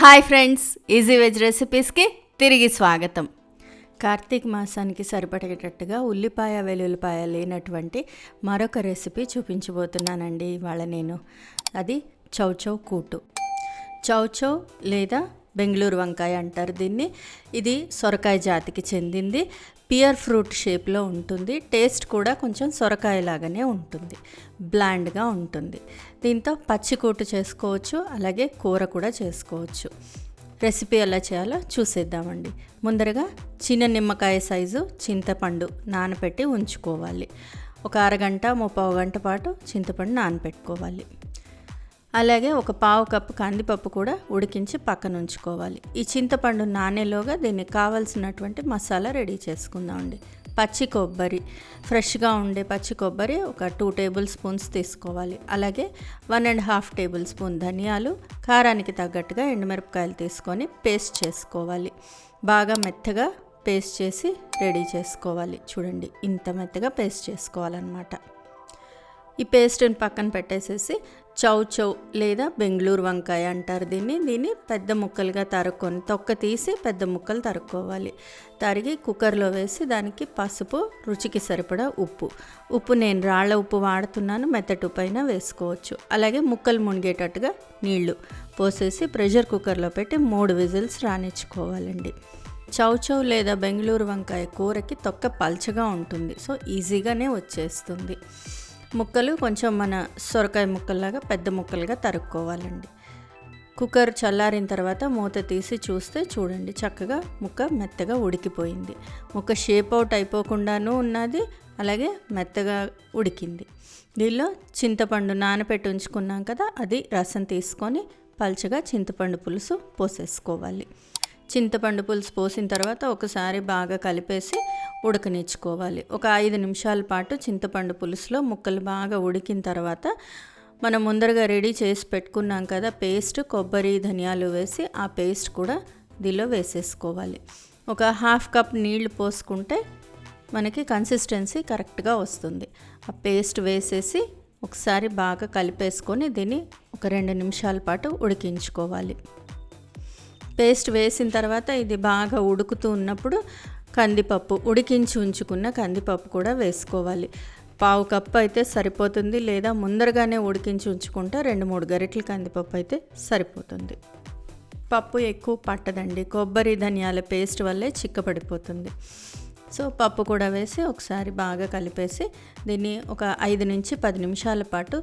Hi friends, easy veg రెసిపీస్కి తిరిగి స్వాగతం. కార్తీక మాసానికి సరిపడేటట్టుగా ఉల్లిపాయ వెల్లుల్లిపాయ లేనటువంటి మరొక రెసిపీ చూపించబోతున్నానండి ఇవాళ నేను. అది చౌచౌ కూటు. చౌచౌ లేదా బెంగళూరు వంకాయ అంటారు దీన్ని. ఇది సొరకాయ జాతికి చెందింది. పియర్ ఫ్రూట్ షేప్లో ఉంటుంది. టేస్ట్ కూడా కొంచెం సొరకాయ లాగానే ఉంటుంది. బ్లాండ్గా ఉంటుంది. దీంతో పచ్చి కూటు చేసుకోవచ్చు, అలాగే కూర కూడా చేసుకోవచ్చు. రెసిపీ ఎలా చేయాలో చూసేద్దామండి. ముందరగా చిన్న నిమ్మకాయ సైజు చింతపండు నానబెట్టి ఉంచుకోవాలి. ఒక అరగంట 30 గంట పాటు చింతపండు నానబెట్టుకోవాలి. అలాగే ఒక పావు కప్పు కందిపప్పు కూడా ఉడికించి పక్కన ఉంచుకోవాలి. ఈ చింతపండు నానేలోగా దీనికి కావాల్సినటువంటి మసాలా రెడీ చేసుకుందామండి. పచ్చి కొబ్బరి, ఫ్రెష్గా ఉండే పచ్చి కొబ్బరి ఒక 2 టేబుల్ స్పూన్స్ తీసుకోవాలి. అలాగే 1.5 టేబుల్ స్పూన్ ధనియాలు, కారానికి తగ్గట్టుగా ఎండుమిరపకాయలు తీసుకొని పేస్ట్ చేసుకోవాలి. బాగా మెత్తగా పేస్ట్ చేసి రెడీ చేసుకోవాలి. చూడండి, ఇంత మెత్తగా పేస్ట్ చేసుకోవాలన్నమాట. ఈ పేస్ట్ని పక్కన పెట్టేసేసి చౌచౌ లేదా బెంగళూరు వంకాయ అంటారు దీన్ని పెద్ద ముక్కలుగా తరుక్కొని తొక్క తీసి పెద్ద ముక్కలు తరుక్కోవాలి. తరిగి కుక్కర్లో వేసి దానికి పసుపు, రుచికి సరిపడా ఉప్పు నేను రాళ్ళ ఉప్పు వాడుతున్నాను, మెత్తటి ఉప్పు అయినా వేసుకోవచ్చు. అలాగే ముక్కలు మునిగేటట్టుగా నీళ్లు పోసేసి ప్రెషర్ కుక్కర్లో పెట్టి 3 విజిల్స్ రానిచ్చుకోవాలండి. చౌచౌ లేదా బెంగళూరు వంకాయ కూరకి తొక్క పల్చగా ఉంటుంది, సో ఈజీగానే వచ్చేస్తుంది. ముక్కలు కొంచెం మన సొరకాయ ముక్కల్లాగా పెద్ద ముక్కలుగా తరుక్కోవాలండి. కుక్కర్ చల్లారిన తర్వాత మూత తీసి చూస్తే చూడండి, చక్కగా ముక్క మెత్తగా ఉడికిపోయింది. ముక్క షేప్ అవుట్ అయిపోకుండానూ ఉన్నది, అలాగే మెత్తగా ఉడికింది. దీనిలో చింతపండు నానబెట్టి ఉంచుకున్నాం కదా, అది రసం తీసుకొని పల్చగా చింతపండు పులుసు పోసేసుకోవాలి. చింతపండు పులుసు పోసిన తర్వాత ఒకసారి బాగా కలిపేసి ఉడకనిచ్చుకోవాలి. ఒక 5 నిమిషాల పాటు చింతపండు పులుసులో ముక్కలు బాగా ఉడికిన తర్వాత మనం ముందరగా రెడీ చేసి పెట్టుకున్నాం కదా పేస్ట్, కొబ్బరి, ధనియాలు వేసి ఆ పేస్ట్ కూడా దీనిలో వేసేసుకోవాలి. ఒక 1/2 కప్ నీళ్లు పోసుకుంటే మనకి కన్సిస్టెన్సీ కరెక్ట్గా వస్తుంది. ఆ పేస్ట్ వేసేసి ఒకసారి బాగా కలిపేసుకొని దీన్ని ఒక 2 నిమిషాల పాటు ఉడికించుకోవాలి. పేస్ట్ వేసిన తర్వాత ఇది బాగా ఉడుకుతూ ఉన్నప్పుడు కందిపప్పు, ఉడికించి ఉంచుకున్న కందిపప్పు కూడా వేసుకోవాలి. పావు కప్పు అయితే సరిపోతుంది, లేదా ముందరగానే ఉడికించి ఉంచుకుంటే 2-3 గరిటెల కందిపప్పు అయితే సరిపోతుంది. పప్పు ఎక్కువ పట్టదండి, కొబ్బరి ధనియాల పేస్ట్ వల్లే చిక్కపడిపోతుంది. సో పప్పు కూడా వేసి ఒకసారి బాగా కలిపేసి దీన్ని ఒక 5 నుంచి 10 నిమిషాల పాటు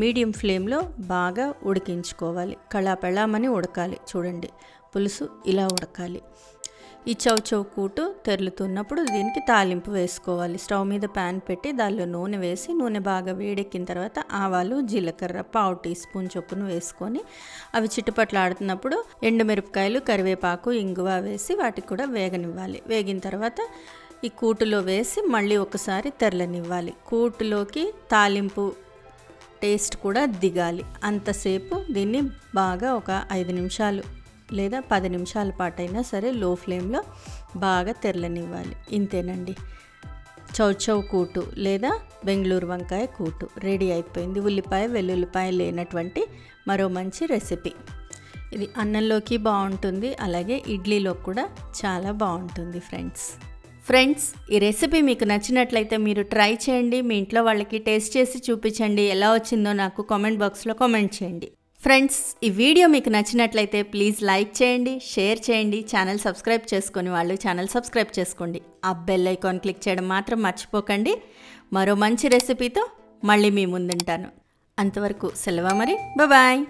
మీడియం ఫ్లేమ్లో బాగా ఉడికించుకోవాలి. కళాపెళామని ఉడకాలి. చూడండి, పులుసు ఇలా ఉడకాలి. ఈ చౌచౌ కూటు తెరులుతున్నప్పుడు దీనికి తాలింపు వేసుకోవాలి. స్టవ్ మీద ప్యాన్ పెట్టి దానిలో నూనె వేసి, నూనె బాగా వేడెక్కిన తర్వాత ఆవాలు, జీలకర్ర 1/2 టీ స్పూన్ చొప్పున వేసుకొని అవి చిట్టుపట్లాడుతున్నప్పుడు ఎండుమిరపకాయలు, కరివేపాకు, ఇంగువ వేసి వాటికి కూడా వేగనివ్వాలి. వేగిన తర్వాత ఈ కూటులో వేసి మళ్ళీ ఒకసారి తెరలనివ్వాలి. కూటులోకి తాలింపు టేస్ట్ కూడా దిగాలి. అంతసేపు దీన్ని బాగా ఒక 5 నిమిషాలు లేదా 10 నిమిషాల పాటైనా సరే లో ఫ్లేమ్లో బాగా తెరలనివ్వాలి. ఇంతేనండి, చౌచౌ కూటు లేదా బెంగళూరు వంకాయ కూటు రెడీ అయిపోయింది. ఉల్లిపాయ వెల్లుల్లిపాయ లేనటువంటి మరో మంచి రెసిపీ. ఇది అన్నంలోకి బాగుంటుంది, అలాగే ఇడ్లీలో కూడా చాలా బాగుంటుంది ఫ్రెండ్స్, ఈ రెసిపీ మీకు నచ్చినట్లయితే మీరు ట్రై చేయండి. మీ ఇంట్లో వాళ్ళకి టేస్ట్ చేసి చూపించండి. ఎలా వచ్చిందో నాకు కామెంట్ బాక్స్లో కామెంట్ చేయండి. ఫ్రెండ్స్, ఈ వీడియో మీకు నచ్చినట్లయితే ప్లీజ్ లైక్ చేయండి, షేర్ చేయండి. ఛానల్ సబ్స్క్రైబ్ చేసుకుని వాళ్ళు ఛానల్ సబ్స్క్రైబ్ చేసుకోండి. ఆ బెల్ ఐకాన్ క్లిక్ చేయడం మాత్రం మర్చిపోకండి. మరో మంచి రెసిపీతో మళ్ళీ మీ ముందుంటాను. అంతవరకు సెలవు మరి, బాయ్.